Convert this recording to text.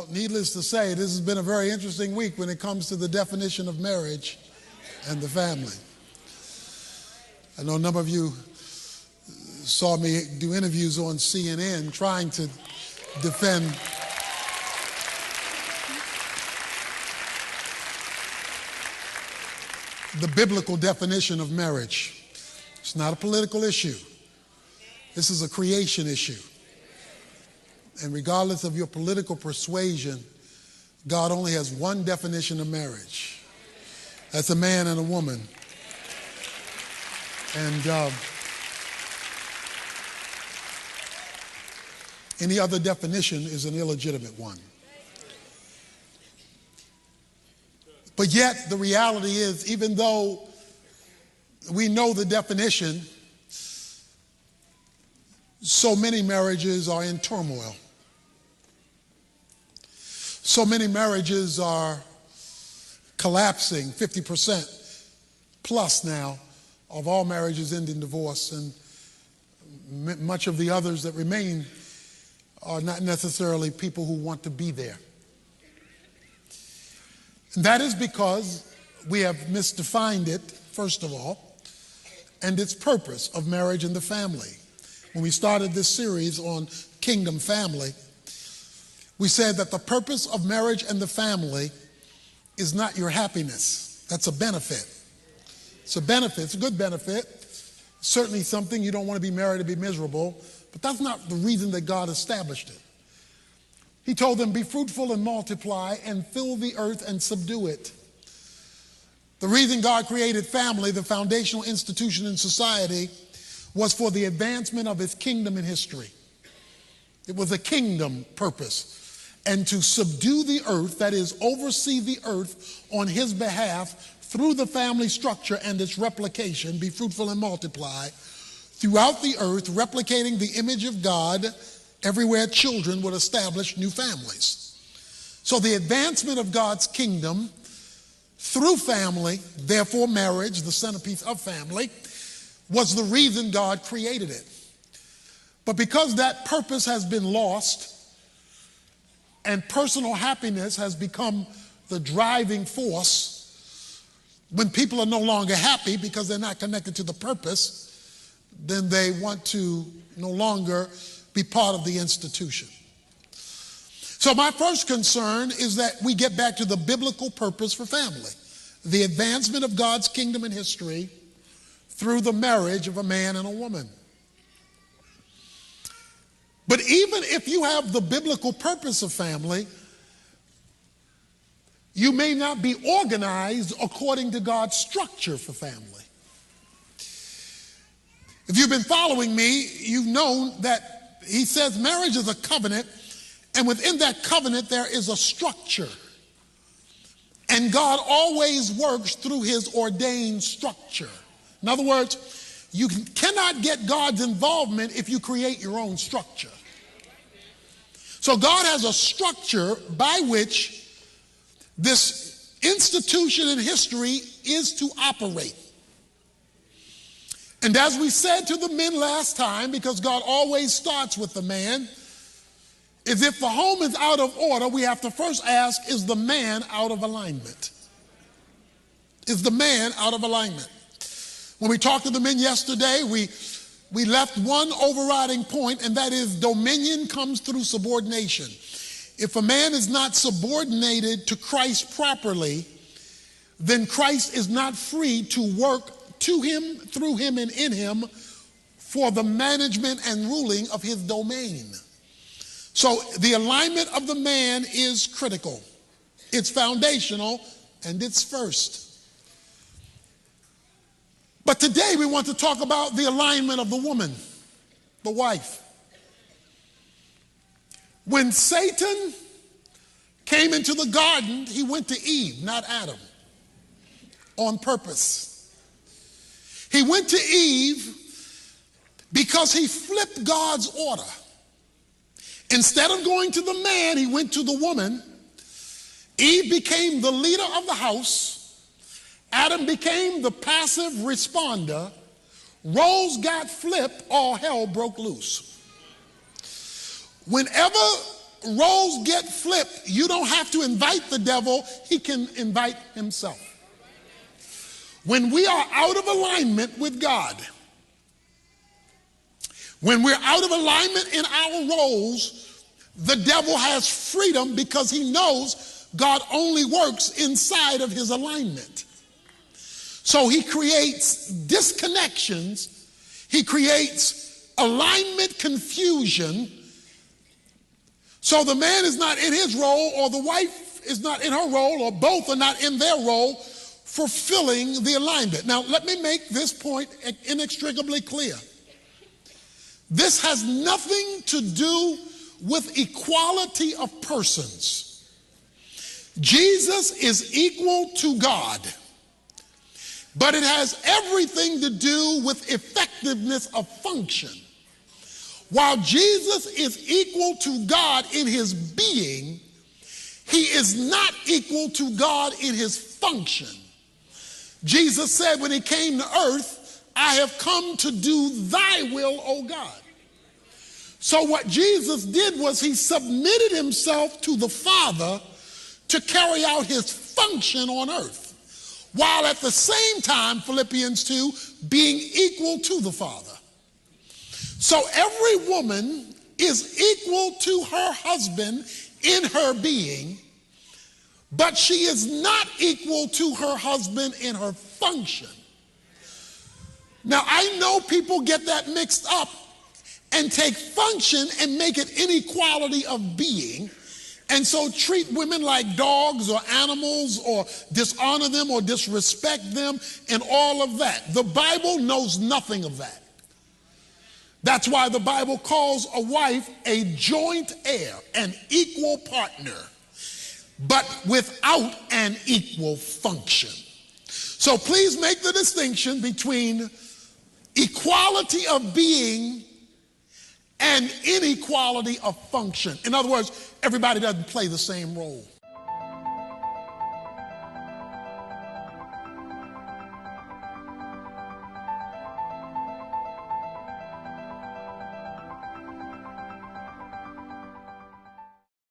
Well, needless to say, this has been a very interesting week when it comes to the definition of marriage and the family. I know a number of you saw me do interviews on CNN trying to defend the biblical definition of marriage. It's not a political issue. This is a creation issue. And regardless of your political persuasion, God only has one definition of marriage. That's a man and a woman. And any other definition is an illegitimate one. But yet, the reality is, even though we know the definition, so many marriages are in turmoil. So many marriages are collapsing. 50% plus now of all marriages end in divorce, and much of the others that remain are not necessarily people who want to be there. And that is because we have misdefined it, first of all, and its purpose of marriage and the family. When we started this series on Kingdom Family, we said that the purpose of marriage and the family is not your happiness. That's a benefit. It's a benefit. It's a good benefit. Certainly something you don't want to be married to be miserable, but that's not the reason that God established it. He told them, be fruitful and multiply and fill the earth and subdue it. The reason God created family, the foundational institution in society, was for the advancement of his kingdom in history. It was a kingdom purpose. And to subdue the earth, that is, oversee the earth on his behalf through the family structure and its replication, be fruitful and multiply, throughout the earth, replicating the image of God, everywhere children would establish new families. So the advancement of God's kingdom through family, therefore marriage, the centerpiece of family, was the reason God created it. But because that purpose has been lost and personal happiness has become the driving force, when people are no longer happy because they're not connected to the purpose, then they want to no longer be part of the institution. So my first concern is that we get back to the biblical purpose for family, the advancement of God's kingdom in history through the marriage of a man and a woman. But even if you have the biblical purpose of family, you may not be organized according to God's structure for family. If you've been following me, you've known that he says marriage is a covenant, and within that covenant there is a structure. And God always works through his ordained structure. In other words, you cannot get God's involvement if you create your own structure. So God has a structure by which this institution in history is to operate. And as we said to the men last time, because God always starts with the man, is if the home is out of order, we have to first ask, is the man out of alignment? Is the man out of alignment? When we talked to the men yesterday, we left one overriding point, and that is dominion comes through subordination. If a man is not subordinated to Christ properly, then Christ is not free to work to him, through him, and in him for the management and ruling of his domain. So the alignment of the man is critical. It's foundational, and it's first. But today we want to talk about the alignment of the woman, the wife. When Satan came into the garden, he went to Eve, not Adam, on purpose. He went to Eve because he flipped God's order. Instead of going to the man, he went to the woman. Eve became the leader of the house. Adam became the passive responder. Roles got flipped, all hell broke loose. Whenever roles get flipped, you don't have to invite the devil, he can invite himself. When we are out of alignment with God, when we're out of alignment in our roles, the devil has freedom because he knows God only works inside of his alignment. So he creates disconnections, he creates alignment confusion. So the man is not in his role, or the wife is not in her role, or both are not in their role, fulfilling the alignment. Now, let me make this point inextricably clear. This has nothing to do with equality of persons. Jesus is equal to God, but it has everything to do with effectiveness of function. While Jesus is equal to God in his being, he is not equal to God in his function. Jesus said when he came to earth, I have come to do thy will, O God. So what Jesus did was he submitted himself to the Father to carry out his function on earth, while at the same time, Philippians 2, being equal to the Father. So every woman is equal to her husband in her being, but she is not equal to her husband in her function. Now, I know people get that mixed up and take function and make it inequality of being, and so treat women like dogs or animals, or dishonor them or disrespect them and all of that. The Bible knows nothing of that. That's why the Bible calls a wife a joint heir, an equal partner, but without an equal function. So please make the distinction between equality of being and inequality of function. In other words, everybody doesn't play the same role.